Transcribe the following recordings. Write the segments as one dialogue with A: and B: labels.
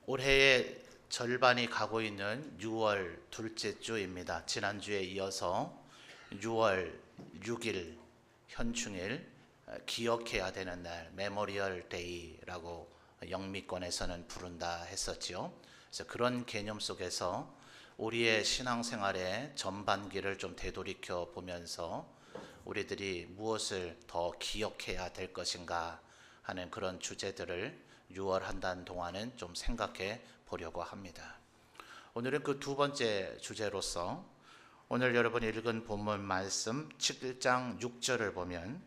A: 올해의 절반이 가고 있는 6월 둘째 주입니다. 지난주에 이어서 6월 6일 현충일, 기억해야 되는 날, 메모리얼 데이라고 영미권에서는 부른다 했었지요. 그래서 그런 개념 속에서 우리의 신앙생활의 전반기를 좀 되돌이켜 보면서 우리들이 무엇을 더 기억해야 될 것인가 하는 그런 주제들을 6월 한 달 동안은 좀 생각해 보려고 합니다. 오늘은 그 두 번째 주제로서 오늘 여러분이 읽은 본문 말씀 7장 6절을 보면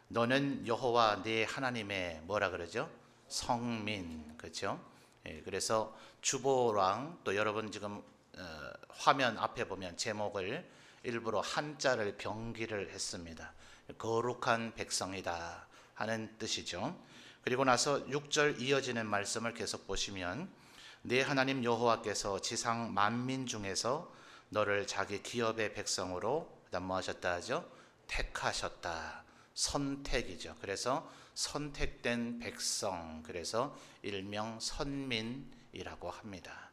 A: 너는 여호와 네 하나님의 뭐라 그러죠? 성민, 그렇죠? 그래서 주보랑 또 여러분 지금 화면 앞에 보면 제목을 일부러 한자를 병기를 했습니다. 거룩한 백성이다 하는 뜻이죠. 그리고 나서 6절 이어지는 말씀을 계속 보시면 네 하나님 여호와께서 지상 만민 중에서 너를 자기 기업의 백성으로 그다음 뭐 하셨다 하죠? 택하셨다. 선택이죠. 그래서 선택된 백성, 그래서 일명 선민이라고 합니다.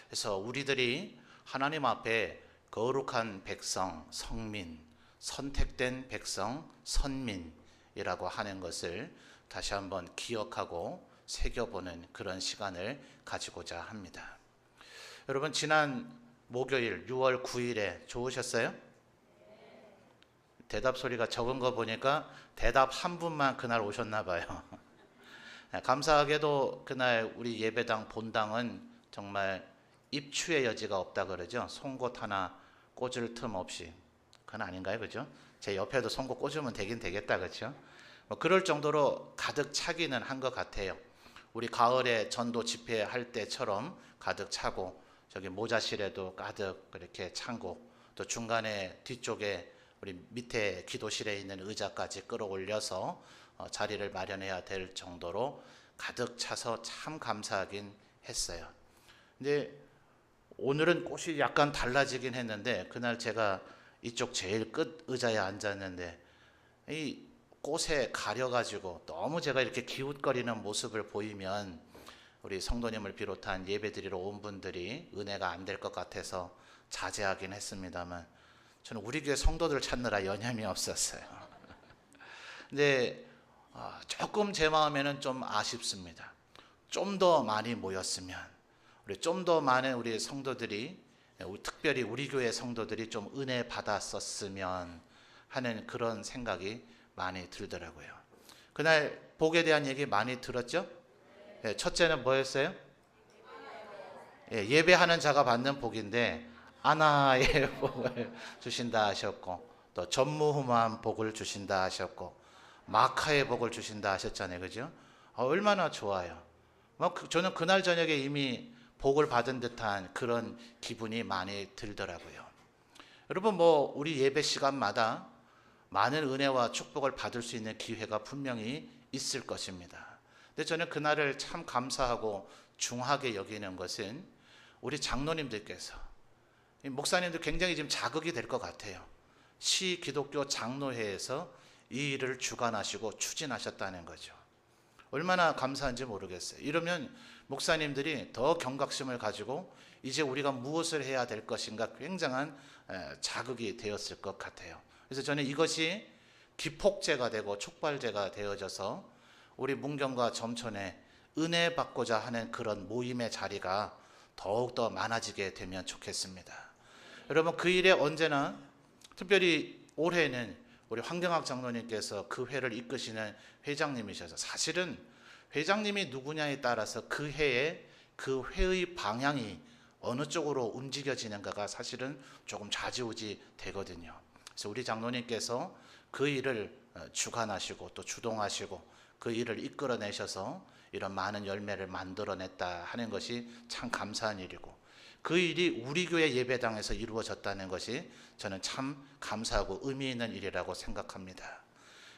A: 그래서 우리들이 하나님 앞에 거룩한 백성, 성민, 선택된 백성, 선민이라고 하는 것을 다시 한번 기억하고 새겨보는 그런 시간을 가지고자 합니다. 여러분 지난 목요일 6월 9일에 좋으셨어요? 대답 소리가 적은 거 보니까 대답 한 분만 그날 오셨나 봐요. 감사하게도 그날 우리 예배당 본당은 정말 입추의 여지가 없다 그러죠. 송곳 하나 꽂을 틈 없이. 그건 아닌가요, 그죠? 제 옆에도 송곳 꽂으면 되긴 되겠다, 그렇죠? 뭐 그럴 정도로 가득 차기는 한 것 같아요. 우리 가을에 전도 집회할 때처럼 가득 차고 저기 모자실에도 가득 그렇게 찬고 또 중간에 뒤쪽에 우리 밑에 기도실에 있는 의자까지 끌어올려서 자리를 마련해야 될 정도로 가득 차서 참 감사하긴 했어요. 근데 오늘은 꽃이 약간 달라지긴 했는데 그날 제가 이쪽 제일 끝 의자에 앉았는데 이 꽃에 가려가지고 너무 제가 이렇게 기웃거리는 모습을 보이면 우리 성도님을 비롯한 예배드리러 온 분들이 은혜가 안 될 것 같아서 자제하긴 했습니다만 저는 우리 교회 성도들 찾느라 여념이 없었어요. 근데 조금 제 마음에는 좀 아쉽습니다. 좀 더 많이 모였으면 우리 좀 더 많은 우리 성도들이 특별히 우리 교회 성도들이 좀 은혜 받았었으면 하는 그런 생각이 많이 들더라고요. 그날 복에 대한 얘기 많이 들었죠? 첫째는 뭐였어요? 예배하는 자가 받는 복인데 아나의 복을 주신다 하셨고 또 전무후무한 복을 주신다 하셨고 마카의 복을 주신다 하셨잖아요. 그죠? 얼마나 좋아요. 저는 그날 저녁에 이미 복을 받은 듯한 그런 기분이 많이 들더라고요. 여러분 우리 예배 시간마다 많은 은혜와 축복을 받을 수 있는 기회가 분명히 있을 것입니다. 근데 저는 그날을 참 감사하고 중하게 여기는 것은 우리 장로님들께서 목사님들 굉장히 지금 자극이 될 것 같아요. 시기독교 장로회에서 이 일을 주관하시고 추진하셨다는 거죠. 얼마나 감사한지 모르겠어요. 이러면 목사님들이 더 경각심을 가지고 이제 우리가 무엇을 해야 될 것인가 굉장한 자극이 되었을 것 같아요. 그래서 저는 이것이 기폭제가 되고 촉발제가 되어져서 우리 문경과 점촌에 은혜 받고자 하는 그런 모임의 자리가 더욱더 많아지게 되면 좋겠습니다. 여러분 그 일에 언제나 특별히 올해는 우리 황경학 장로님께서 그 회를 이끄시는 회장님이셔서 사실은 회장님이 누구냐에 따라서 그 해에 그 회의 방향이 어느 쪽으로 움직여지는가가 사실은 조금 좌지우지 되거든요. 그래서 우리 장로님께서 그 일을 주관하시고 또 주동하시고 그 일을 이끌어내셔서 이런 많은 열매를 만들어냈다 하는 것이 참 감사한 일이고 그 일이 우리 교회 예배당에서 이루어졌다는 것이 저는 참 감사하고 의미 있는 일이라고 생각합니다.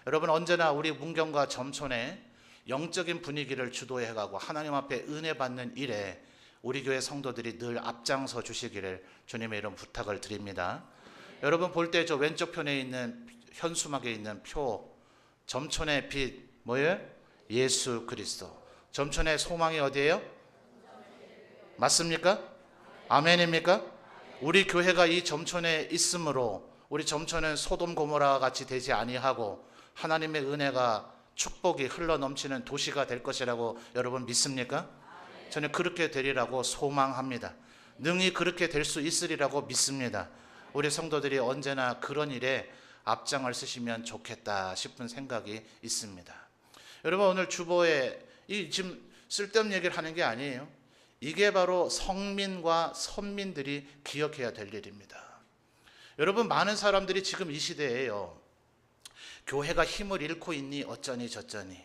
A: 여러분 언제나 우리 문경과 점촌의 영적인 분위기를 주도해가고 하나님 앞에 은혜 받는 일에 우리 교회 성도들이 늘 앞장서 주시기를 주님의 이름 부탁을 드립니다. 여러분 볼 때 저 왼쪽 편에 있는 현수막에 있는 표 점촌의 빛 뭐예요? 예수 그리스도. 점촌의 소망이 어디예요? 맞습니까? 아멘입니까? 우리 교회가 이 점촌에 있으므로 우리 점촌은 소돔 고모라 같이 되지 아니하고 하나님의 은혜가 축복이 흘러넘치는 도시가 될 것이라고 여러분 믿습니까? 저는 그렇게 되리라고 소망합니다. 능히 그렇게 될 수 있으리라고 믿습니다. 우리 성도들이 언제나 그런 일에 앞장을 쓰시면 좋겠다 싶은 생각이 있습니다. 여러분, 오늘 주보에 지금 쓸데없는 얘기를 하는 게 아니에요. 이게 바로 성민과 선민들이 기억해야 될 일입니다. 여러분, 많은 사람들이 지금 이 시대에요, 교회가 힘을 잃고 있니 어쩌니 저쩌니,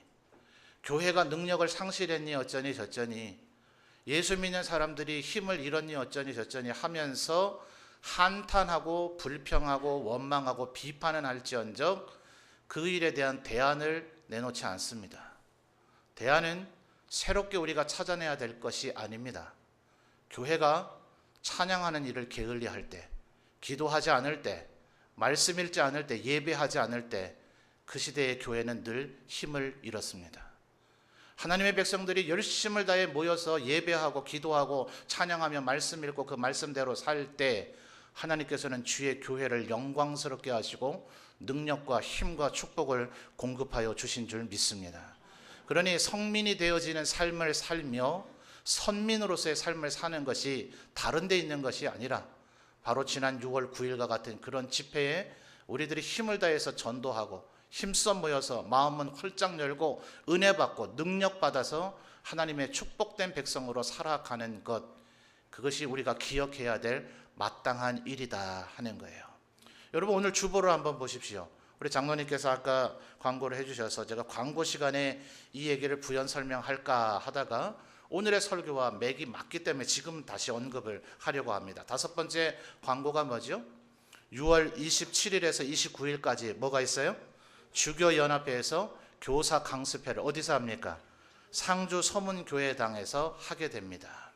A: 교회가 능력을 상실했니 어쩌니 저쩌니, 예수 믿는 사람들이 힘을 잃었니 어쩌니 저쩌니 하면서 한탄하고 불평하고 원망하고 비판은 할지언정 그 일에 대한 대안을 내놓지 않습니다. 대안은 새롭게 우리가 찾아내야 될 것이 아닙니다. 교회가 찬양하는 일을 게을리할 때, 기도하지 않을 때, 말씀 읽지 않을 때, 예배하지 않을 때 그 시대의 교회는 늘 힘을 잃었습니다. 하나님의 백성들이 열심을 다해 모여서 예배하고 기도하고 찬양하며 말씀 읽고 그 말씀대로 살 때 하나님께서는 주의 교회를 영광스럽게 하시고 능력과 힘과 축복을 공급하여 주신 줄 믿습니다. 그러니 성민이 되어지는 삶을 살며 선민으로서의 삶을 사는 것이 다른 데 있는 것이 아니라 바로 지난 6월 9일과 같은 그런 집회에 우리들이 힘을 다해서 전도하고 힘써 모여서 마음은 활짝 열고 은혜 받고 능력 받아서 하나님의 축복된 백성으로 살아가는 것, 그것이 우리가 기억해야 될 마땅한 일이다 하는 거예요. 여러분, 오늘 주보를 한번 보십시오. 우리 장로님께서 아까 광고를 해주셔서 제가 광고 시간에 이 얘기를 부연 설명할까 하다가 오늘의 설교와 맥이 맞기 때문에 지금 다시 언급을 하려고 합니다. 다섯 번째 광고가 뭐죠? 6월 27일에서 29일까지 뭐가 있어요? 주교연합회에서 교사 강습회를 어디서 합니까? 상주 서문교회당에서 하게 됩니다.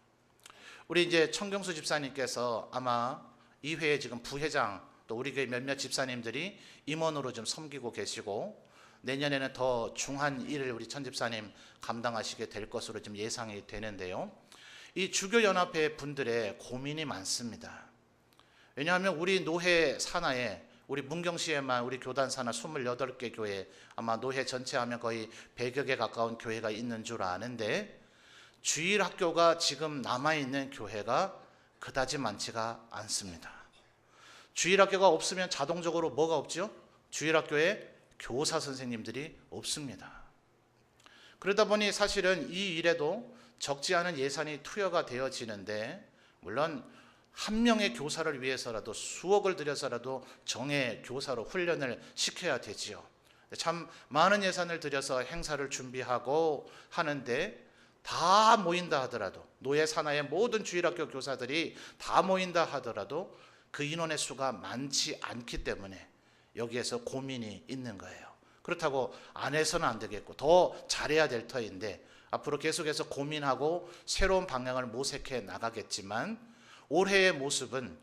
A: 우리 이제 청경수 집사님께서 아마 이 회에 지금 부회장, 또 우리 교회 몇몇 집사님들이 임원으로 좀 섬기고 계시고 내년에는 더 중한 일을 우리 천 집사님 감당하시게 될 것으로 좀 예상이 되는데요. 이 주교연합회 분들의 고민이 많습니다. 왜냐하면 우리 노회 산하에, 우리 문경시에만 우리 교단 산하 28개 교회, 아마 노회 전체 하면 거의 100여 개 가까운 교회가 있는 줄 아는데 주일학교가 지금 남아있는 교회가 그다지 많지가 않습니다. 주일학교가 없으면 자동적으로 뭐가 없죠? 주일학교에 교사 선생님들이 없습니다. 그러다 보니 사실은 이 일에도 적지 않은 예산이 투여가 되어지는데, 물론 한 명의 교사를 위해서라도 수억을 들여서라도 정예 교사로 훈련을 시켜야 되지요. 참 많은 예산을 들여서 행사를 준비하고 하는데 다 모인다 하더라도, 노예 산하의 모든 주일학교 교사들이 다 모인다 하더라도 그 인원의 수가 많지 않기 때문에 여기에서 고민이 있는 거예요. 그렇다고 안 해서는 안 되겠고 더 잘해야 될 터인데 앞으로 계속해서 고민하고 새로운 방향을 모색해 나가겠지만, 올해의 모습은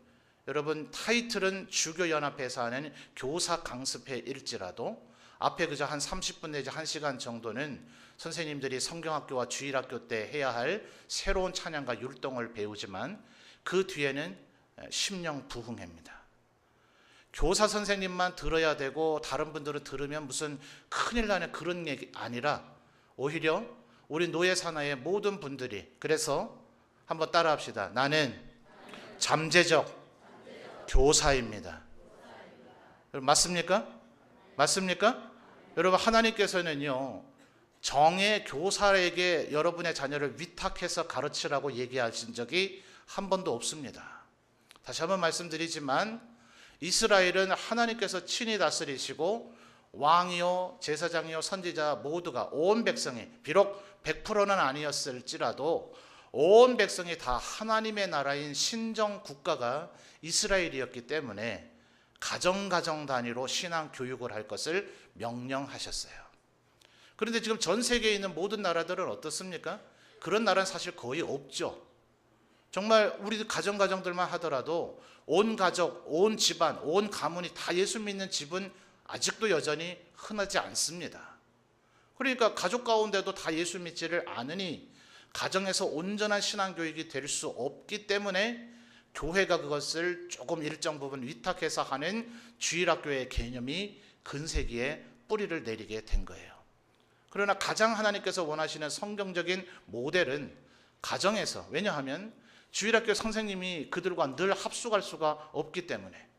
A: 여러분, 타이틀은 주교연합회에서 하는 교사 강습회일지라도 앞에 그저 한 30분 내지 1시간 정도는 선생님들이 성경학교와 주일학교 때 해야 할 새로운 찬양과 율동을 배우지만 그 뒤에는 심령 부흥회입니다. 교사 선생님만 들어야 되고 다른 분들은 들으면 무슨 큰일 나는 그런 얘기 아니라 오히려 우리 노예 산하의 모든 분들이, 그래서 한번 따라 합시다. 나는 잠재적 교사입니다. 여러분, 맞습니까? 맞습니까? 여러분, 하나님께서는요, 정예 교사에게 여러분의 자녀를 위탁해서 가르치라고 얘기하신 적이 한 번도 없습니다. 다시 한번 말씀드리지만 이스라엘은 하나님께서 친히 다스리시고 왕이요 제사장이요 선지자 모두가, 온 백성이, 비록 100%는 아니었을지라도 온 백성이 다 하나님의 나라인 신정 국가가 이스라엘이었기 때문에 가정 단위로 신앙 교육을 할 것을 명령하셨어요. 그런데 지금 전 세계에 있는 모든 나라들은 어떻습니까? 그런 나라는 사실 거의 없죠. 정말 우리 가정들만 하더라도 온 가족, 온 집안, 온 가문이 다 예수 믿는 집은 아직도 여전히 흔하지 않습니다. 그러니까 가족 가운데도 다 예수 믿지를 않으니 가정에서 온전한 신앙교육이 될 수 없기 때문에 교회가 그것을 조금 일정 부분 위탁해서 하는 주일학교의 개념이 근세기에 뿌리를 내리게 된 거예요. 그러나 가장 하나님께서 원하시는 성경적인 모델은 가정에서, 왜냐하면 주일학교 선생님이 그들과 늘 합숙할 수가 없기 때문에,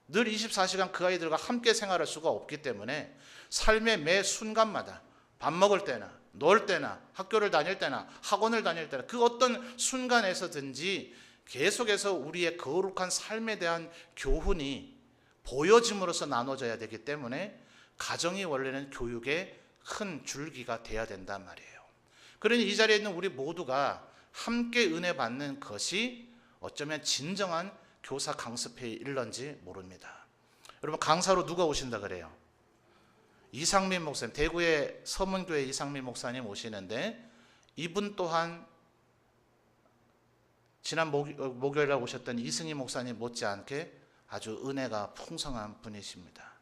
A: 늘 24시간 그 아이들과 함께 생활할 수가 없기 때문에 삶의 매 순간마다 밥 먹을 때나 놀 때나 학교를 다닐 때나 학원을 다닐 때나 그 어떤 순간에서든지 계속해서 우리의 거룩한 삶에 대한 교훈이 보여짐으로써 나눠져야 되기 때문에 가정이 원래는 교육의 큰 줄기가 돼야 된단 말이에요. 그러니 이 자리에 있는 우리 모두가 함께 은혜 받는 것이 어쩌면 진정한 교사 강습회에 일런지 모릅니다. 여러분, 강사로 누가 오신다 그래요? 이상민 목사님, 대구의 서문교회 이상민 목사님 오시는데, 이분 또한 지난 목요일에 오셨던 이승희 목사님 못지않게 아주 은혜가 풍성한 분이십니다.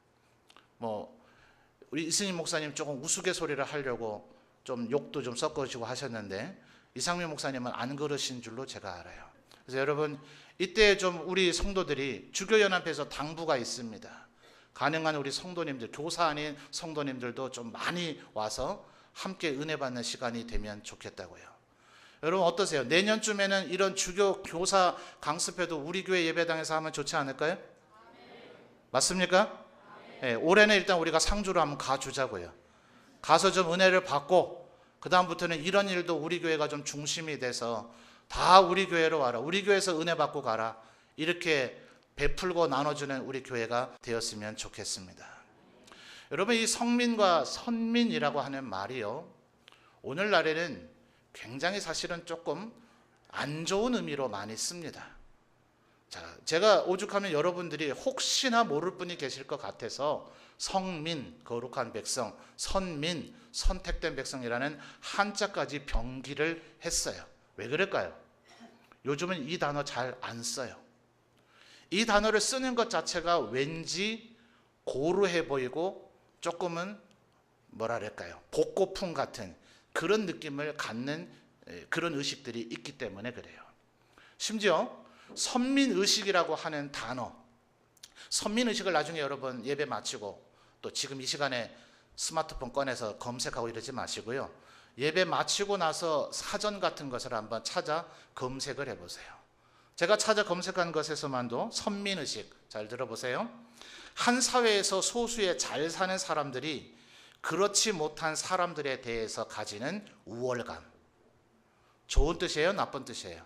A: 우리 이승희 목사님 조금 우스갯소리를 하려고 좀 욕도 좀 섞어주고 하셨는데, 이상민 목사님은 안 그러신 줄로 제가 알아요. 그래서 여러분, 이때 좀 우리 성도들이 주교연합회에서 당부가 있습니다. 가능한 우리 성도님들, 교사 아닌 성도님들도 좀 많이 와서 함께 은혜 받는 시간이 되면 좋겠다고요. 여러분 어떠세요? 내년쯤에는 이런 주교 교사 강습회도 우리 교회 예배당에서 하면 좋지 않을까요? 맞습니까? 네, 올해는 일단 우리가 상주로 한번 가주자고요. 가서 좀 은혜를 받고 그 다음부터는 이런 일도 우리 교회가 좀 중심이 돼서 다 우리 교회로 와라, 우리 교회에서 은혜 받고 가라, 이렇게 베풀고 나눠주는 우리 교회가 되었으면 좋겠습니다. 여러분, 이 성민과 선민이라고 하는 말이요, 오늘날에는 굉장히 사실은 조금 안 좋은 의미로 많이 씁니다. 자, 제가 오죽하면 여러분들이 혹시나 모를 분이 계실 것 같아서 성민, 거룩한 백성, 선민, 선택된 백성이라는 한자까지 병기를 했어요. 왜 그럴까요? 요즘은 이 단어 잘 안 써요. 이 단어를 쓰는 것 자체가 왠지 고루해 보이고 조금은 뭐랄까요, 복고풍 같은 그런 느낌을 갖는 그런 의식들이 있기 때문에 그래요. 심지어 선민의식이라고 하는 단어, 선민의식을 나중에 여러분 예배 마치고 또 지금 이 시간에 스마트폰 꺼내서 검색하고 이러지 마시고요, 예배 마치고 나서 사전 같은 것을 한번 찾아 검색을 해보세요. 제가 찾아 검색한 것에서만도 선민의식, 잘 들어보세요. 한 사회에서 소수의 잘 사는 사람들이 그렇지 못한 사람들에 대해서 가지는 우월감. 좋은 뜻이에요? 나쁜 뜻이에요?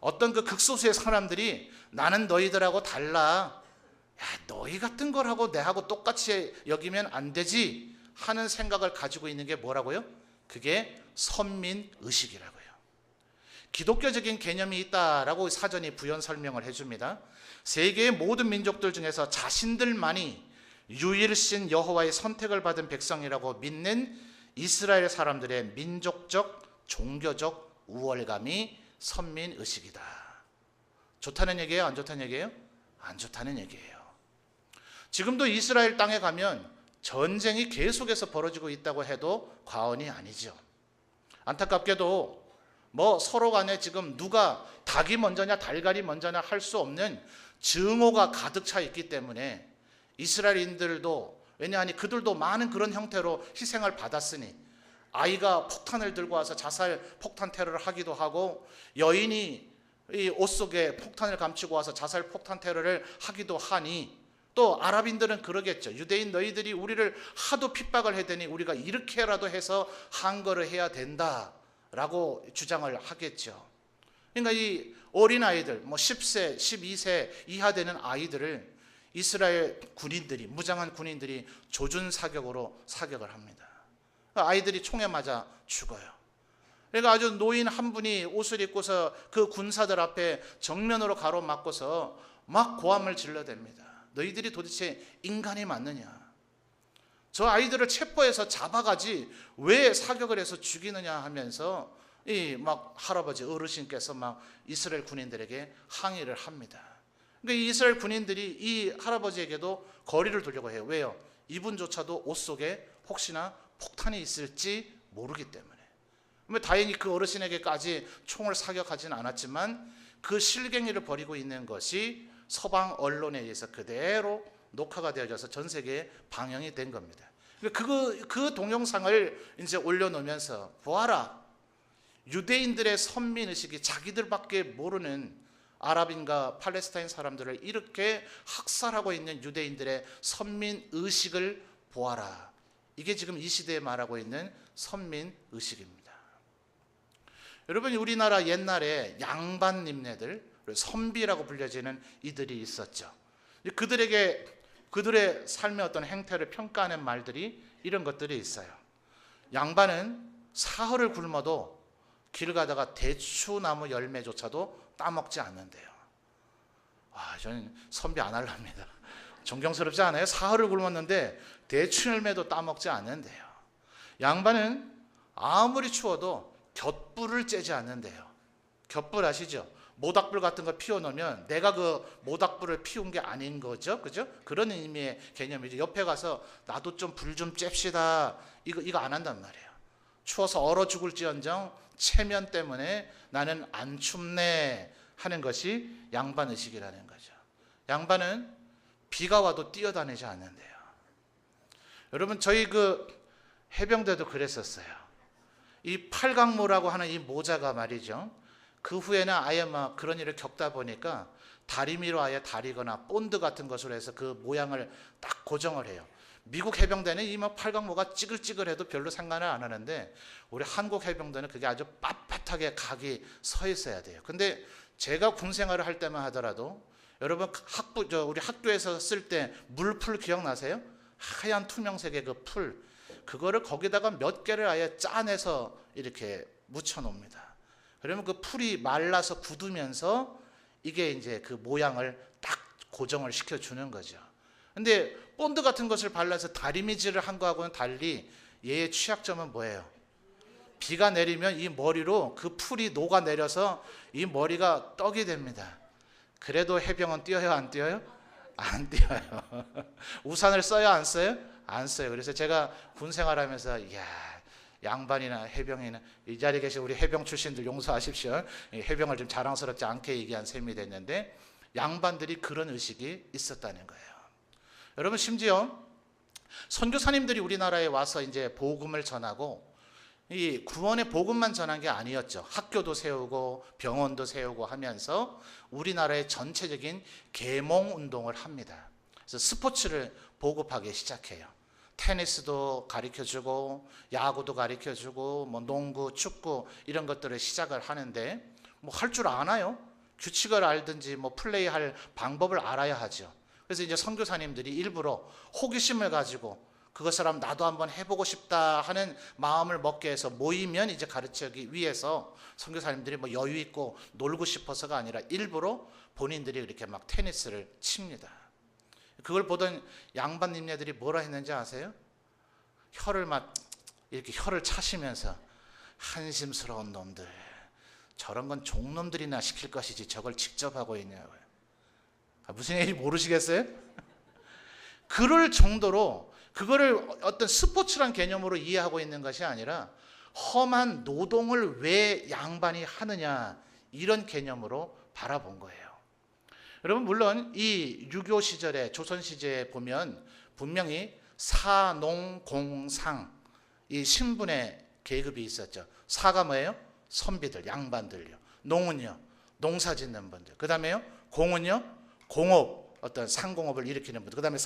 A: 어떤 그 극소수의 사람들이 나는 너희들하고 달라, 야, 너희 같은 거라고 내하고 똑같이 여기면 안 되지 하는 생각을 가지고 있는 게 뭐라고요? 그게 선민의식이라고요. 기독교적인 개념이 있다라고 사전이 부연 설명을 해줍니다. 세계의 모든 민족들 중에서 자신들만이 유일신 여호와의 선택을 받은 백성이라고 믿는 이스라엘 사람들의 민족적, 종교적 우월감이 선민의식이다. 좋다는 얘기예요? 안 좋다는 얘기예요? 안 좋다는 얘기예요. 지금도 이스라엘 땅에 가면 전쟁이 계속해서 벌어지고 있다고 해도 과언이 아니죠. 안타깝게도 서로 간에 지금 누가 닭이 먼저냐 달걀이 먼저냐 할 수 없는 증오가 가득 차 있기 때문에 이스라엘인들도, 왜냐하니 그들도 많은 그런 형태로 희생을 받았으니, 아이가 폭탄을 들고 와서 자살 폭탄 테러를 하기도 하고, 여인이 이 옷 속에 폭탄을 감추고 와서 자살 폭탄 테러를 하기도 하니, 또 아랍인들은 그러겠죠. 유대인 너희들이 우리를 하도 핍박을 해대니 우리가 이렇게라도 해서 항거를 해야 된다라고 주장을 하겠죠. 그러니까 이 어린아이들, 10세, 12세 이하 되는 아이들을 이스라엘 군인들이, 무장한 군인들이 조준 사격으로 사격을 합니다. 아이들이 총에 맞아 죽어요. 그러니까 아주 노인 한 분이 옷을 입고서 그 군사들 앞에 정면으로 가로막고서 막 고함을 질러댑니다. 너희들이 도대체 인간이 맞느냐? 저 아이들을 체포해서 잡아가지 왜 사격을 해서 죽이느냐 하면서 이 막 할아버지 어르신께서 막 이스라엘 군인들에게 항의를 합니다. 그러니까 이 이스라엘 군인들이 이 할아버지에게도 거리를 두려고 해요. 왜요? 이분조차도 옷 속에 혹시나 폭탄이 있을지 모르기 때문에. 다행히 그 어르신에게까지 총을 사격하지는 않았지만 그 실갱이를 벌이고 있는 것이 서방 언론에 의해서 그대로 녹화가 되어져서 전 세계에 방영이 된 겁니다. 그 동영상을 이제 올려놓으면서 보아라, 유대인들의 선민의식이 자기들밖에 모르는 아랍인과 팔레스타인 사람들을 이렇게 학살하고 있는 유대인들의 선민의식을 보아라. 이게 지금 이 시대에 말하고 있는 선민의식입니다. 여러분, 우리나라 옛날에 양반님네들, 선비라고 불려지는 이들이 있었죠. 그들의 삶의 어떤 행태를 평가하는 말들이 이런 것들이 있어요. 양반은 사흘을 굶어도 길 가다가 대추나무 열매조차도 따먹지 않는데요. 저는 선비 안 할랍니다. 존경스럽지 않아요? 사흘을 굶었는데 대추 열매도 따먹지 않는데요. 양반은 아무리 추워도 곁불을 쬐지 않는데요. 곁불 아시죠? 모닥불 같은 거 피워놓으면 내가 그 모닥불을 피운 게 아닌 거죠. 그죠? 그런 의미의 개념이죠. 옆에 가서 나도 좀 불 좀 쬐시다. 이거 안 한단 말이에요. 추워서 얼어 죽을지언정 체면 때문에 나는 안 춥네 하는 것이 양반 의식이라는 거죠. 양반은 비가 와도 뛰어다니지 않는데요. 여러분, 저희 그 해병대도 그랬었어요. 이 팔각모라고 하는 이 모자가 말이죠. 그 후에는 아예 막 그런 일을 겪다 보니까 다리미로 아예 다리거나 본드 같은 것으로 해서 그 모양을 딱 고정을 해요. 미국 해병대는 이 막 팔각모가 찌글찌글해도 별로 상관을 안 하는데 우리 한국 해병대는 그게 아주 빳빳하게 각이 서 있어야 돼요. 근데 제가 군 생활을 할 때만 하더라도 여러분 우리 학교에서 쓸 때 물풀 기억나세요? 하얀 투명색의 그 풀, 그거를 거기다가 몇 개를 아예 짜내서 이렇게 묻혀 놓습니다. 그러면 그 풀이 말라서 굳으면서 이게 이제 그 모양을 딱 고정을 시켜주는 거죠. 근데 본드 같은 것을 발라서 다리미질을 한 거하고는 달리 얘의 취약점은 뭐예요? 비가 내리면 이 머리로 그 풀이 녹아내려서 이 머리가 떡이 됩니다. 그래도 해병은 뛰어요, 안 뛰어요? 안 뛰어요. 우산을 써요, 안 써요? 안 써요. 그래서 제가 군 생활하면서 양반이나 해병이나 이 자리에 계신 우리 해병 출신들 용서하십시오. 해병을 좀 자랑스럽지 않게 얘기한 셈이 됐는데 양반들이 그런 의식이 있었다는 거예요. 여러분, 심지어 선교사님들이 우리나라에 와서 이제 복음을 전하고 이 구원의 복음만 전한 게 아니었죠. 학교도 세우고 병원도 세우고 하면서 우리나라의 전체적인 계몽 운동을 합니다. 그래서 스포츠를 보급하기 시작해요. 테니스도 가르쳐주고 야구도 가르쳐주고 뭐 농구, 축구 이런 것들을 시작을 하는데 뭐 할 줄 아나요? 규칙을 알든지 뭐 플레이할 방법을 알아야 하죠. 그래서 이제 선교사님들이 일부러 호기심을 가지고 그것을 하면 나도 한번 해보고 싶다 하는 마음을 먹게 해서 모이면 이제 가르치기 위해서 선교사님들이 뭐 여유 있고 놀고 싶어서가 아니라 일부러 본인들이 이렇게 막 테니스를 칩니다. 그걸 보던 양반님네들이 뭐라 했는지 아세요? 이렇게 혀를 차시면서 한심스러운 놈들, 저런 건 종놈들이나 시킬 것이지 저걸 직접 하고 있냐고요. 무슨 얘기인지 모르시겠어요? 그럴 정도로 그거를 어떤 스포츠란 개념으로 이해하고 있는 것이 아니라 험한 노동을 왜 양반이 하느냐 이런 개념으로 바라본 거예요. 여러분, 물론 이 유교 시절에 조선 시대에 보면 분명히 사농공상 이 신분의 계급이 있었죠. 사가 뭐예요? 선비들, 양반들요. 농은요? 농사 짓는 분들. 그 다음에요? 공은요? 공업, 어떤 상공업을 일으키는 분들. 그 다음에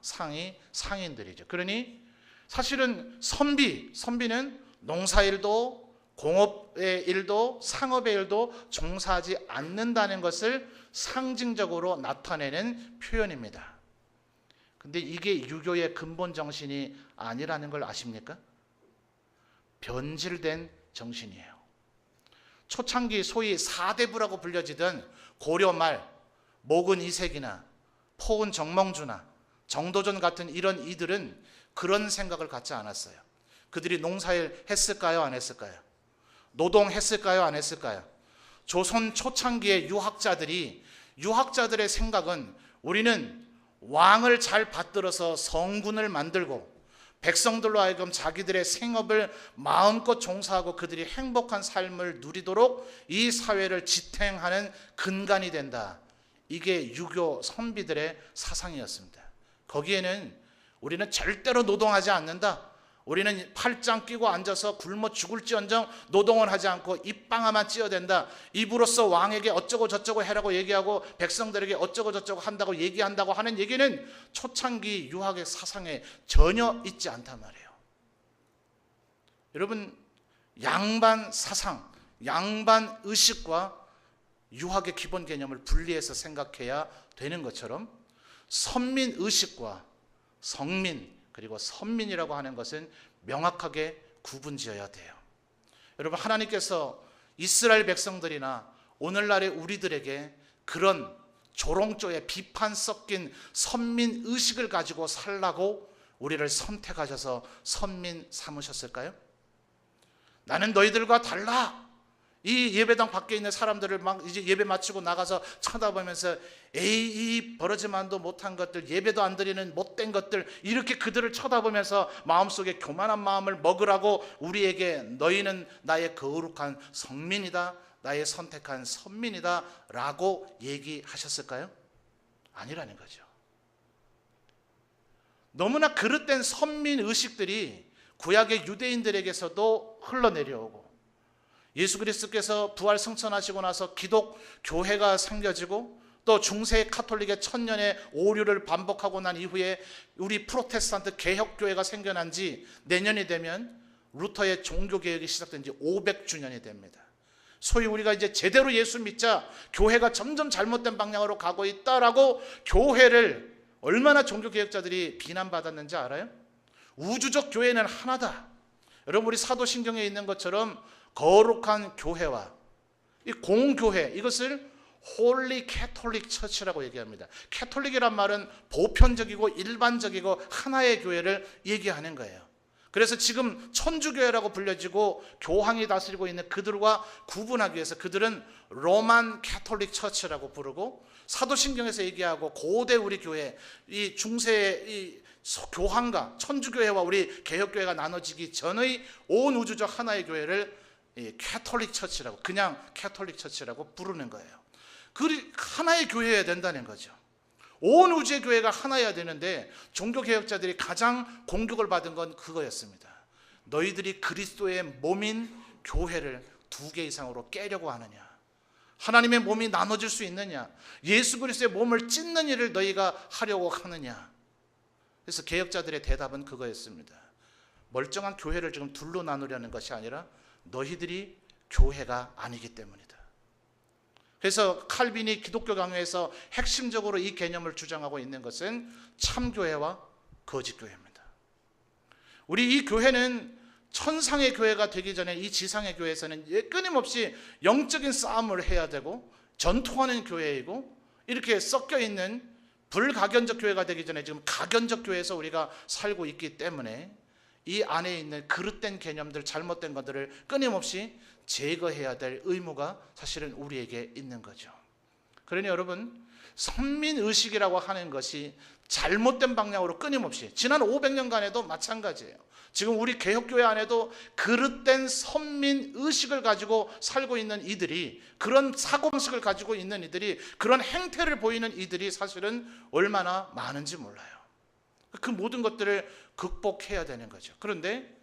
A: 상이 상인들이죠. 그러니 사실은 선비는 농사일도 공업의 일도 상업의 일도 종사하지 않는다는 것을 상징적으로 나타내는 표현입니다. 근데 이게 유교의 근본 정신이 아니라는 걸 아십니까? 변질된 정신이에요. 초창기 소위 사대부라고 불려지던 고려 말 목은 이색이나 포은 정몽주나 정도전 같은 이런 이들은 그런 생각을 갖지 않았어요. 그들이 농사일 했을까요? 안 했을까요? 노동했을까요? 안 했을까요? 조선 초창기의 유학자들의 생각은 우리는 왕을 잘 받들어서 성군을 만들고 백성들로 하여금 자기들의 생업을 마음껏 종사하고 그들이 행복한 삶을 누리도록 이 사회를 지탱하는 근간이 된다. 이게 유교 선비들의 사상이었습니다. 거기에는 우리는 절대로 노동하지 않는다. 우리는 팔짱 끼고 앉아서 굶어 죽을지언정 노동을 하지 않고 입방아만 찌어댄다. 입으로써 왕에게 어쩌고 저쩌고 해라고 얘기하고 백성들에게 어쩌고 저쩌고 한다고 얘기한다고 하는 얘기는 초창기 유학의 사상에 전혀 있지 않단 말이에요. 여러분, 양반 사상, 양반 의식과 유학의 기본 개념을 분리해서 생각해야 되는 것처럼 선민 의식과 성민 그리고 선민이라고 하는 것은 명확하게 구분지어야 돼요. 여러분, 하나님께서 이스라엘 백성들이나 오늘날의 우리들에게 그런 조롱조의 비판 섞인 선민 의식을 가지고 살라고 우리를 선택하셔서 선민 삼으셨을까요? 나는 너희들과 달라. 이 예배당 밖에 있는 사람들을 막 이제 예배 마치고 나가서 쳐다보면서 에이, 이 버러지만도 못한 것들, 예배도 안 드리는 못된 것들, 이렇게 그들을 쳐다보면서 마음속에 교만한 마음을 먹으라고 우리에게 너희는 나의 거룩한 성민이다, 나의 선택한 선민이다 라고 얘기하셨을까요? 아니라는 거죠. 너무나 그릇된 선민 의식들이 구약의 유대인들에게서도 흘러내려오고, 예수 그리스도께서 부활 승천하시고 나서 기독 교회가 생겨지고, 또 중세 카톨릭의 천년의 오류를 반복하고 난 이후에 우리 프로테스탄트 개혁교회가 생겨난 지 내년이 되면 루터의 종교개혁이 시작된 지 500주년이 됩니다. 소위 우리가 이제 제대로 예수 믿자, 교회가 점점 잘못된 방향으로 가고 있다라고 교회를 얼마나 종교개혁자들이 비난받았는지 알아요? 우주적 교회는 하나다. 여러분, 우리 사도신경에 있는 것처럼 거룩한 교회와 이 공교회, 이것을 홀리 캐톨릭 처치라고 얘기합니다. 캐톨릭이란 말은 보편적이고 일반적이고 하나의 교회를 얘기하는 거예요. 그래서 지금 천주교회라고 불려지고 교황이 다스리고 있는 그들과 구분하기 위해서 그들은 로만 캐톨릭 처치라고 부르고, 사도신경에서 얘기하고 고대 우리 교회, 이 중세의 이 교황과 천주교회와 우리 개혁교회가 나눠지기 전의 온 우주적 하나의 교회를 캐톨릭 처치라고, 그냥 캐톨릭 처치라고 부르는 거예요. 그 하나의 교회여야 된다는 거죠. 온 우주의 교회가 하나여야 되는데 종교개혁자들이 가장 공격을 받은 건 그거였습니다. 너희들이 그리스도의 몸인 교회를 2개 이상으로 깨려고 하느냐? 하나님의 몸이 나눠질 수 있느냐? 예수 그리스도의 몸을 찢는 일을 너희가 하려고 하느냐? 그래서 개혁자들의 대답은 그거였습니다. 멀쩡한 교회를 지금 둘로 나누려는 것이 아니라 너희들이 교회가 아니기 때문이다. 그래서 칼빈이 기독교 강요에서 핵심적으로 이 개념을 주장하고 있는 것은 참교회와 거짓교회입니다. 우리 이 교회는 천상의 교회가 되기 전에 이 지상의 교회에서는 끊임없이 영적인 싸움을 해야 되고 전통하는 교회이고, 이렇게 섞여 있는 불가견적 교회가 되기 전에 지금 가견적 교회에서 우리가 살고 있기 때문에 이 안에 있는 그릇된 개념들, 잘못된 것들을 끊임없이 제거해야 될 의무가 사실은 우리에게 있는 거죠. 그러니 여러분, 선민의식이라고 하는 것이 잘못된 방향으로 끊임없이 지난 500년간에도 마찬가지예요. 지금 우리 개혁교회 안에도 그릇된 선민의식을 가지고 살고 있는 이들이, 그런 사고방식을 가지고 있는 이들이, 그런 행태를 보이는 이들이 사실은 얼마나 많은지 몰라요. 그 모든 것들을 극복해야 되는 거죠. 그런데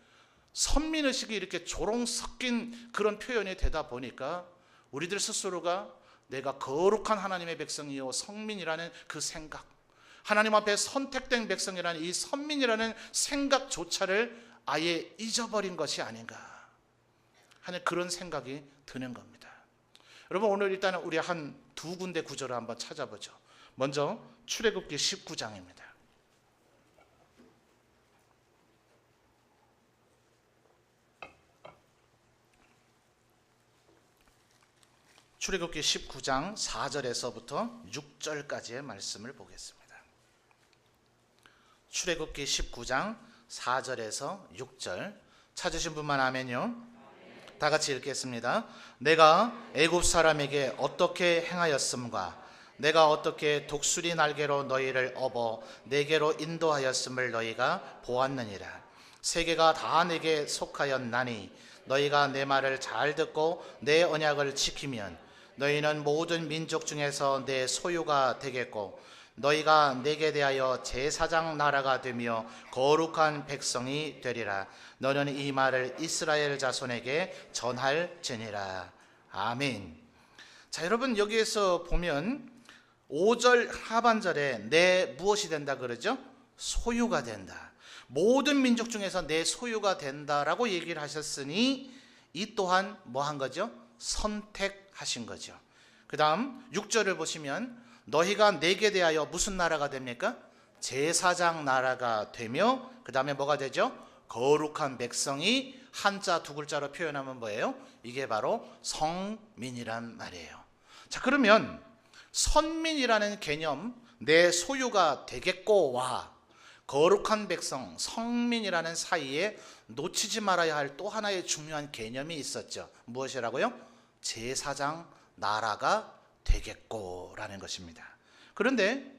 A: 선민의식이 이렇게 조롱 섞인 그런 표현이 되다 보니까 우리들 스스로가 내가 거룩한 하나님의 백성이요 성민이라는 그 생각, 하나님 앞에 선택된 백성이라는 이 선민이라는 생각조차를 아예 잊어버린 것이 아닌가 하는 그런 생각이 드는 겁니다. 여러분, 오늘 일단은 우리 한 2군데 구절을 한번 찾아보죠. 먼저 출애굽기 19장입니다. 출애굽기 19장 4절에서부터 6절까지의 말씀을 보겠습니다. 출애굽기 19장 4절에서 6절 찾으신 분만 아멘요. 다 같이 읽겠습니다. 내가 애굽 사람에게 어떻게 행하였음과 내가 어떻게 독수리 날개로 너희를 업어 내게로 인도하였음을 너희가 보았느니라. 세계가 다 내게 속하였나니 너희가 내 말을 잘 듣고 내 언약을 지키면 너희는 모든 민족 중에서 내 소유가 되겠고 너희가 내게 대하여 제사장 나라가 되며 거룩한 백성이 되리라. 너는 이 말을 이스라엘 자손에게 전할지니라. 아멘. 자, 여러분 여기에서 보면 5절 하반절에 내 무엇이 된다 그러죠? 소유가 된다. 모든 민족 중에서 내 소유가 된다라고 얘기를 하셨으니 이 또한 뭐 한 거죠? 선택하신 거죠. 그 다음 6절을 보시면 너희가 내게 대하여 무슨 나라가 됩니까? 제사장 나라가 되며 그 다음에 뭐가 되죠? 거룩한 백성이 한자 두 글자로 표현하면 뭐예요? 이게 바로 성민이란 말이에요. 자, 그러면 선민이라는 개념, 내 소유가 되겠고와 거룩한 백성, 성민이라는 사이에 놓치지 말아야 할 또 하나의 중요한 개념이 있었죠. 무엇이라고요? 제사장 나라가 되겠고라는 것입니다. 그런데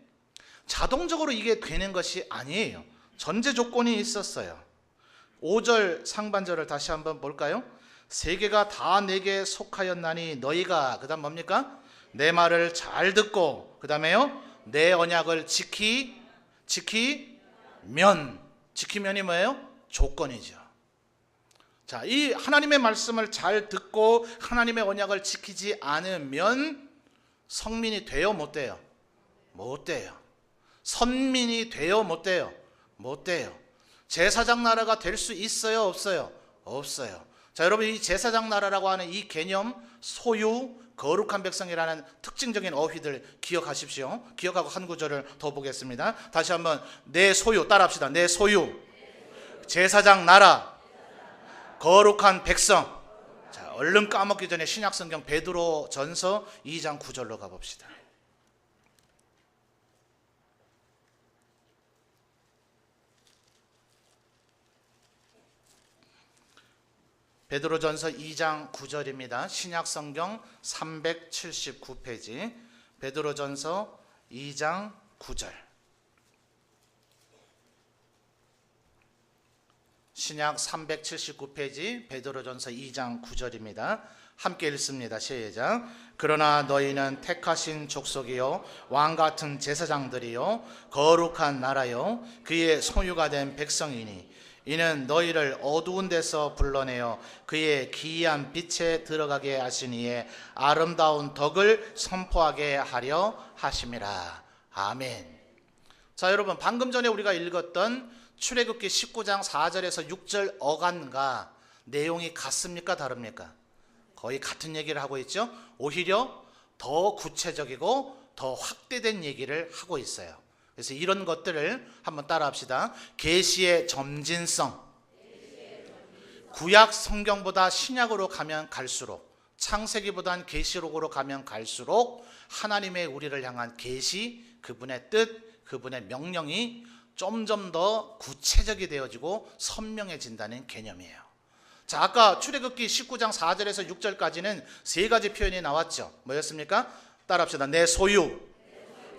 A: 자동적으로 이게 되는 것이 아니에요. 전제 조건이 있었어요. 5절 상반절을 다시 한번 볼까요? 세계가 다 내게 속하였나니 너희가 그 다음 뭡니까? 내 말을 잘 듣고 그 다음에요 내 언약을 지키면이 뭐예요? 조건이죠. 자, 이 하나님의 말씀을 잘 듣고 하나님의 언약을 지키지 않으면 성민이 돼요? 못 돼요? 못 돼요. 선민이 돼요? 못 돼요? 못 돼요. 제사장 나라가 될 수 있어요? 없어요? 없어요. 자, 여러분 이 제사장 나라라고 하는 이 개념, 소유, 거룩한 백성이라는 특징적인 어휘들 기억하십시오. 기억하고 한 구절을 더 보겠습니다. 다시 한번 내 소유 따라합시다. 내 소유, 제사장 나라, 거룩한 백성. 자, 얼른 까먹기 전에 신약성경 베드로 전서 2장 9절로 가봅시다. 베드로전서 2장 9절입니다. 신약성경 379페이지 베드로전서 2장 9절. 신약 379페이지 베드로전서 2장 9절입니다. 함께 읽습니다. 시작. 그러나 너희는 택하신 족속이요 왕같은 제사장들이요 거룩한 나라요 그의 소유가 된 백성이니 이는 너희를 어두운 데서 불러내어 그의 기이한 빛에 들어가게 하시니에 아름다운 덕을 선포하게 하려 하심이라. 아멘. 자, 여러분 방금 전에 우리가 읽었던 출애굽기 19장 4절에서 6절 어간과 내용이 같습니까? 다릅니까? 거의 같은 얘기를 하고 있죠. 오히려 더 구체적이고 더 확대된 얘기를 하고 있어요. 그래서 이런 것들을 한번 따라합시다. 계시의 점진성. 구약 성경보다 신약으로 가면 갈수록, 창세기보단 계시록으로 가면 갈수록 하나님의 우리를 향한 계시, 그분의 뜻, 그분의 명령이 점점 더 구체적이 되어지고 선명해진다는 개념이에요. 자, 아까 출애굽기 19장 4절에서 6절까지는 세 가지 표현이 나왔죠. 뭐였습니까? 따라합시다. 내 소유,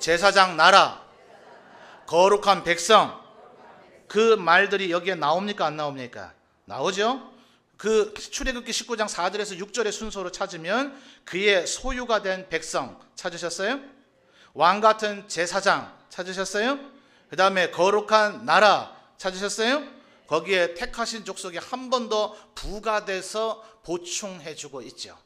A: 제사장 나라, 거룩한 백성. 그 말들이 여기에 나옵니까? 안 나옵니까? 나오죠. 그 출애굽기 19장 4절에서 6절의 순서로 찾으면 그의 소유가 된 백성 찾으셨어요? 왕같은 제사장 찾으셨어요? 그 다음에 거룩한 나라 찾으셨어요? 거기에 택하신 족속이 한 번 더 부가돼서 보충해주고 있죠.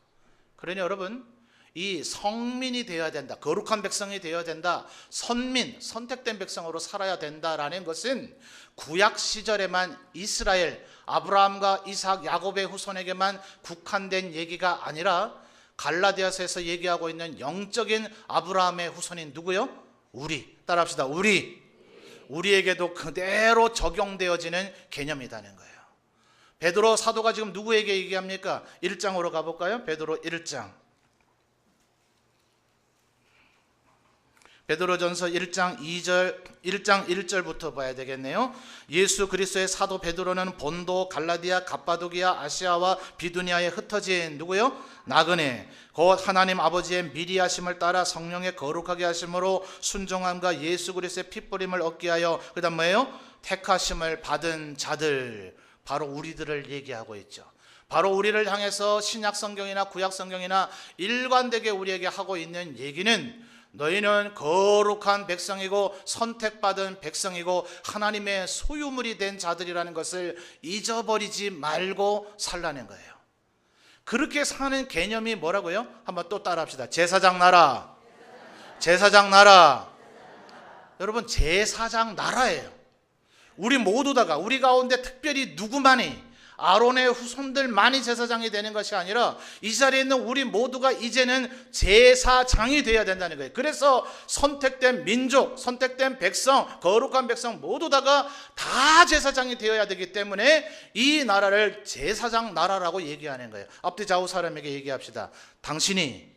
A: 그러니 여러분 이 성민이 되어야 된다, 거룩한 백성이 되어야 된다, 선민, 선택된 백성으로 살아야 된다라는 것은 구약 시절에만 이스라엘, 아브라함과 이삭, 야곱의 후손에게만 국한된 얘기가 아니라 갈라디아서에서 얘기하고 있는 영적인 아브라함의 후손인 누구요? 우리. 따라합시다. 우리에게도 그대로 적용되어지는 개념이라는 거예요. 베드로 사도가 지금 누구에게 얘기합니까? 1장으로 가볼까요? 베드로 1장. 베드로전서 1장 1절부터 봐야 되겠네요. 예수 그리스도의 사도 베드로는 본도, 갈라디아, 갑바도기아, 아시아와 비두니아에 흩어진 누구요? 나그네, 곧 하나님 아버지의 미리 하심을 따라 성령의 거룩하게 하심으로 순종함과 예수 그리스도의 핏부림을 얻게 하여 그 다음 뭐예요? 택하심을 받은 자들, 바로 우리들을 얘기하고 있죠. 바로 우리를 향해서 신약 성경이나 구약 성경이나 일관되게 우리에게 하고 있는 얘기는, 너희는 거룩한 백성이고 선택받은 백성이고 하나님의 소유물이 된 자들이라는 것을 잊어버리지 말고 살라는 거예요. 그렇게 사는 개념이 뭐라고요? 한번 또 따라합시다. 제사장 나라. 제사장 나라. 여러분, 제사장 나라예요. 우리 모두 다가, 우리 가운데 특별히 누구만이, 아론의 후손들만이 제사장이 되는 것이 아니라 이 자리에 있는 우리 모두가 이제는 제사장이 되어야 된다는 거예요. 그래서 선택된 민족, 선택된 백성, 거룩한 백성 모두 다가 다 제사장이 되어야 되기 때문에 이 나라를 제사장 나라라고 얘기하는 거예요. 앞뒤 좌우 사람에게 얘기합시다. 당신이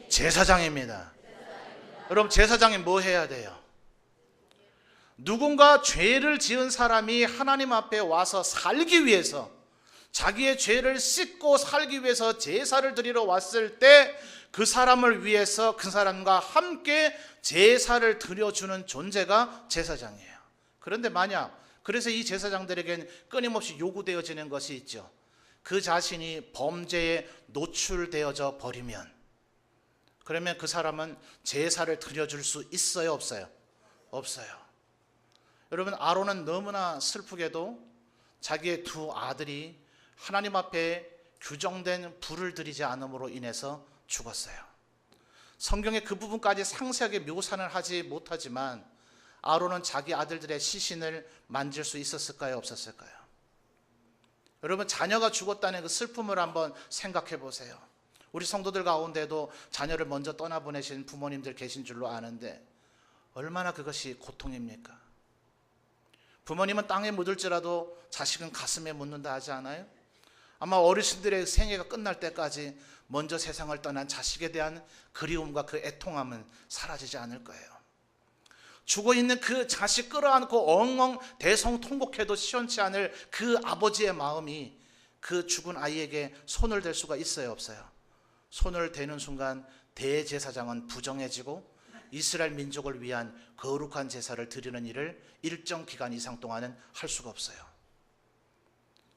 A: 제사장입니다. 여러분, 제사장이 뭐 해야 돼요? 누군가 죄를 지은 사람이 하나님 앞에 와서 살기 위해서, 자기의 죄를 씻고 살기 위해서 제사를 드리러 왔을 때 그 사람을 위해서 그 사람과 함께 제사를 드려주는 존재가 제사장이에요. 그런데 만약, 그래서 이 제사장들에겐 끊임없이 요구되어지는 것이 있죠. 그 자신이 범죄에 노출되어져 버리면, 그러면 그 사람은 제사를 드려줄 수 있어요, 없어요? 없어요. 여러분, 아론은 너무나 슬프게도 자기의 두 아들이 하나님 앞에 규정된 불을 들이지 않음으로 인해서 죽었어요. 성경에 그 부분까지 상세하게 묘사는 하지 못하지만 아론은 자기 아들들의 시신을 만질 수 있었을까요, 없었을까요? 여러분, 자녀가 죽었다는 그 슬픔을 한번 생각해 보세요. 우리 성도들 가운데도 자녀를 먼저 떠나보내신 부모님들 계신 줄로 아는데 얼마나 그것이 고통입니까? 부모님은 땅에 묻을지라도 자식은 가슴에 묻는다 하지 않아요? 아마 어르신들의 생애가 끝날 때까지 먼저 세상을 떠난 자식에 대한 그리움과 그 애통함은 사라지지 않을 거예요. 죽어있는 그 자식 끌어안고 엉엉 대성통곡해도 시원치 않을 그 아버지의 마음이 그 죽은 아이에게 손을 댈 수가 있어요, 없어요? 손을 대는 순간 대제사장은 부정해지고 이스라엘 민족을 위한 거룩한 제사를 드리는 일을 일정 기간 이상 동안은 할 수가 없어요.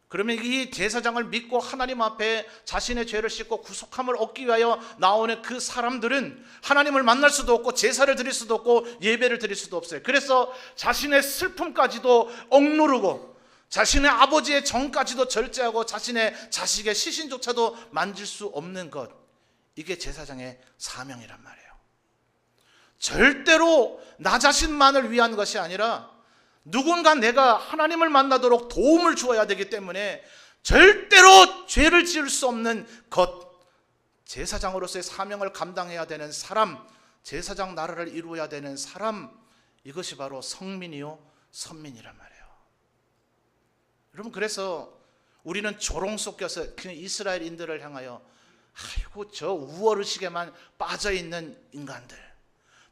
A: 그러면 이 제사장을 믿고 하나님 앞에 자신의 죄를 씻고 구속함을 얻기 위하여 나오는 그 사람들은 하나님을 만날 수도 없고 제사를 드릴 수도 없고 예배를 드릴 수도 없어요. 그래서 자신의 슬픔까지도 억누르고 자신의 아버지의 정까지도 절제하고 자신의 자식의 시신조차도 만질 수 없는 것, 이게 제사장의 사명이란 말이에요. 절대로 나 자신만을 위한 것이 아니라 누군가 내가 하나님을 만나도록 도움을 주어야 되기 때문에 절대로 죄를 지을 수 없는 것, 제사장으로서의 사명을 감당해야 되는 사람, 제사장 나라를 이루어야 되는 사람, 이것이 바로 성민이요 선민이란 말이에요. 여러분, 그래서 우리는 조롱 섞여서 그냥 이스라엘인들을 향하여 아이고 저 우월의식에만 빠져있는 인간들,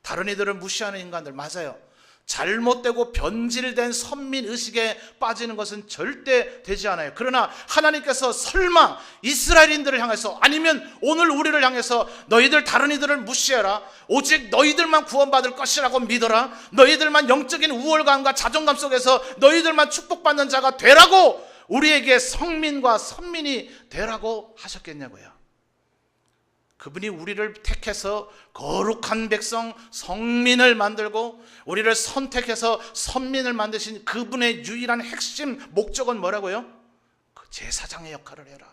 A: 다른 이들을 무시하는 인간들, 맞아요. 잘못되고 변질된 선민의식에 빠지는 것은 절대 되지 않아요. 그러나 하나님께서 설마 이스라엘인들을 향해서, 아니면 오늘 우리를 향해서 너희들 다른 이들을 무시해라, 오직 너희들만 구원받을 것이라고 믿어라, 너희들만 영적인 우월감과 자존감 속에서 너희들만 축복받는 자가 되라고 우리에게 성민과 선민이 되라고 하셨겠냐고요. 그분이 우리를 택해서 거룩한 백성 성민을 만들고 우리를 선택해서 선민을 만드신 그분의 유일한 핵심 목적은 뭐라고요? 그 제사장의 역할을 해라.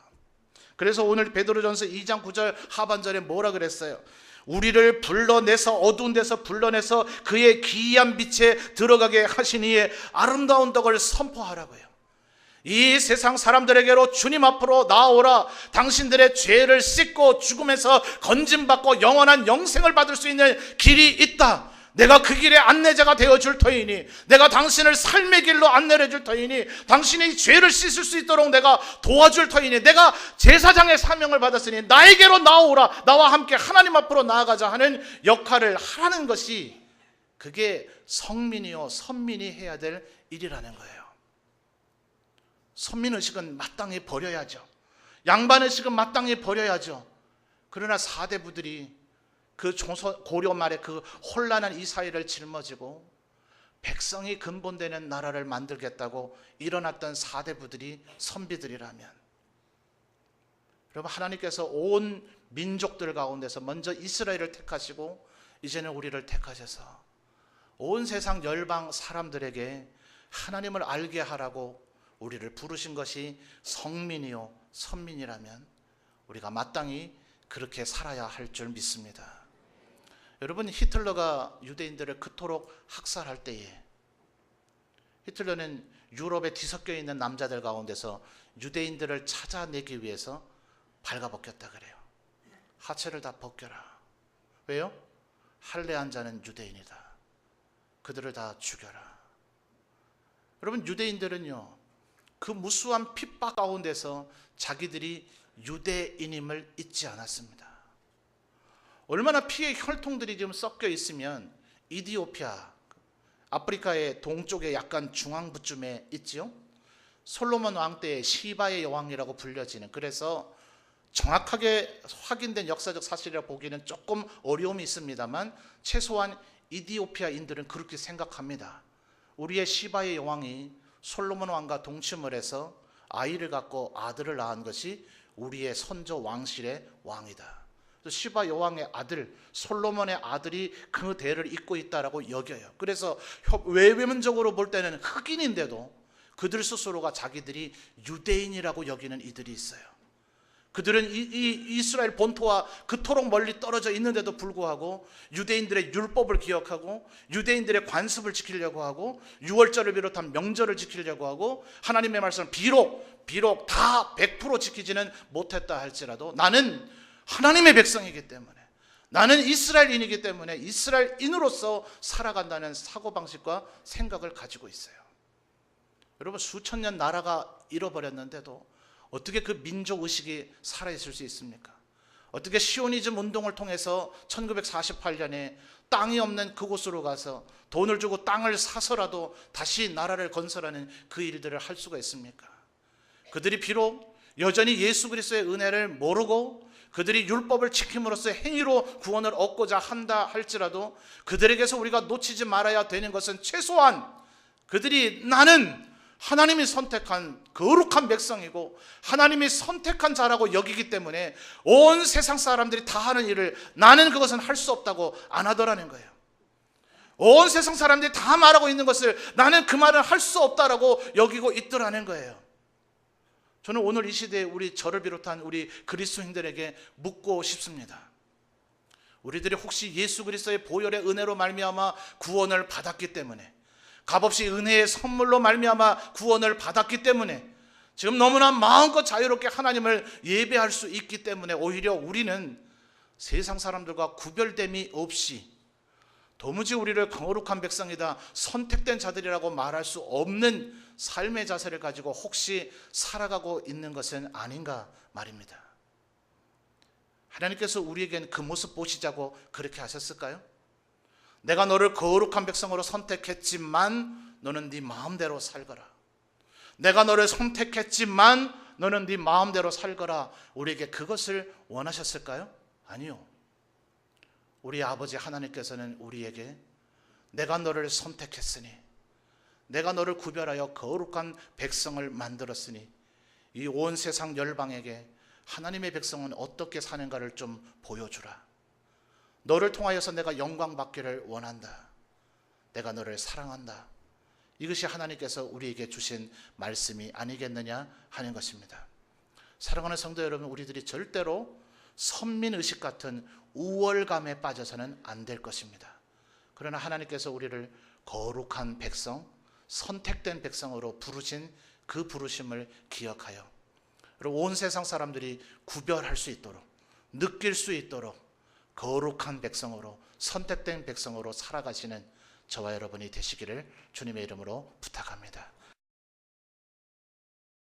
A: 그래서 오늘 베드로전서 2장 9절 하반절에 뭐라 그랬어요? 우리를 불러내서, 어두운 데서 불러내서 그의 기이한 빛에 들어가게 하시니에 아름다운 덕을 선포하라고요. 이 세상 사람들에게로 주님 앞으로 나오라, 당신들의 죄를 씻고 죽음에서 건짐받고 영원한 영생을 받을 수 있는 길이 있다, 내가 그 길의 안내자가 되어줄 터이니, 내가 당신을 삶의 길로 안내해 줄 터이니, 당신이 죄를 씻을 수 있도록 내가 도와줄 터이니, 내가 제사장의 사명을 받았으니 나에게로 나오라, 나와 함께 하나님 앞으로 나아가자 하는 역할을 하는 것이, 그게 성민이요 선민이 해야 될 일이라는 거예요. 선민의식은 마땅히 버려야죠. 양반의식은 마땅히 버려야죠. 그러나 사대부들이 그 고려 말에 그 혼란한 이 사회를 짊어지고 백성이 근본되는 나라를 만들겠다고 일어났던 사대부들이 선비들이라면, 여러분, 하나님께서 온 민족들 가운데서 먼저 이스라엘을 택하시고 이제는 우리를 택하셔서 온 세상 열방 사람들에게 하나님을 알게 하라고 우리를 부르신 것이 성민이요 선민이라면 우리가 마땅히 그렇게 살아야 할 줄 믿습니다. 여러분, 히틀러가 유대인들을 그토록 학살할 때에 히틀러는 유럽에 뒤섞여 있는 남자들 가운데서 유대인들을 찾아내기 위해서 발가벗겼다 그래요. 하체를 다 벗겨라. 왜요? 할례한 자는 유대인이다. 그들을 다 죽여라. 여러분, 유대인들은요, 그 무수한 핍박 가운데서 자기들이 유대인임을 잊지 않았습니다. 얼마나 피의 혈통들이 지금 섞여 있으면 이디오피아, 아프리카의 동쪽에 약간 중앙부쯤에 있지요. 솔로몬 왕 때의 시바의 여왕이라고 불려지는, 그래서 정확하게 확인된 역사적 사실이라 보기는 조금 어려움이 있습니다만 최소한 이디오피아인들은 그렇게 생각합니다. 우리의 시바의 여왕이 솔로몬 왕과 동침을 해서 아이를 갖고 아들을 낳은 것이 우리의 선조 왕실의 왕이다. 시바 여왕의 아들 솔로몬의 아들이 그 대를 잇고 있다라고 여겨요. 그래서 외면적으로 볼 때는 흑인인데도 그들 스스로가 자기들이 유대인이라고 여기는 이들이 있어요. 그들은 이 이스라엘 본토와 그토록 멀리 떨어져 있는데도 불구하고 유대인들의 율법을 기억하고 유대인들의 관습을 지키려고 하고 유월절을 비롯한 명절을 지키려고 하고 하나님의 말씀을 비록 다 100% 지키지는 못했다 할지라도 나는 하나님의 백성이기 때문에, 나는 이스라엘인이기 때문에 이스라엘인으로서 살아간다는 사고방식과 생각을 가지고 있어요. 여러분, 수천 년 나라가 잃어버렸는데도 어떻게 그 민족의식이 살아있을 수 있습니까? 어떻게 시오니즘 운동을 통해서 1948년에 땅이 없는 그곳으로 가서 돈을 주고 땅을 사서라도 다시 나라를 건설하는 그 일들을 할 수가 있습니까? 그들이 비록 여전히 예수 그리스도의 은혜를 모르고 그들이 율법을 지킴으로써 행위로 구원을 얻고자 한다 할지라도 그들에게서 우리가 놓치지 말아야 되는 것은 최소한 그들이 나는 하나님이 선택한 거룩한 백성이고 하나님이 선택한 자라고 여기기 때문에 온 세상 사람들이 다 하는 일을 나는 그것은 할 수 없다고 안 하더라는 거예요. 온 세상 사람들이 다 말하고 있는 것을 나는 그 말을 할 수 없다라고 여기고 있더라는 거예요. 저는 오늘 이 시대에 우리 저를 비롯한 우리 그리스도인들에게 묻고 싶습니다. 우리들이 혹시 예수 그리스도의 보혈의 은혜로 말미암아 구원을 받았기 때문에, 값없이 은혜의 선물로 말미암아 구원을 받았기 때문에, 지금 너무나 마음껏 자유롭게 하나님을 예배할 수 있기 때문에 오히려 우리는 세상 사람들과 구별됨이 없이 도무지 우리를 거룩한 백성이다, 선택된 자들이라고 말할 수 없는 삶의 자세를 가지고 혹시 살아가고 있는 것은 아닌가 말입니다. 하나님께서 우리에겐 그 모습 보시자고 그렇게 하셨을까요? 내가 너를 거룩한 백성으로 선택했지만 너는 네 마음대로 살거라. 내가 너를 선택했지만 너는 네 마음대로 살거라. 우리에게 그것을 원하셨을까요? 아니요. 우리 아버지 하나님께서는 우리에게 내가 너를 선택했으니, 내가 너를 구별하여 거룩한 백성을 만들었으니 이 온 세상 열방에게 하나님의 백성은 어떻게 사는가를 좀 보여주라. 너를 통하여서 내가 영광 받기를 원한다. 내가 너를 사랑한다. 이것이 하나님께서 우리에게 주신 말씀이 아니겠느냐 하는 것입니다. 사랑하는 성도 여러분, 우리들이 절대로 선민의식 같은 우월감에 빠져서는 안 될 것입니다. 그러나 하나님께서 우리를 거룩한 백성, 선택된 백성으로 부르신 그 부르심을 기억하여 온 세상 사람들이 구별할 수 있도록, 느낄 수 있도록 거룩한 백성으로, 선택된 백성으로 살아가시는 저와 여러분이 되시기를 주님의 이름으로 부탁합니다.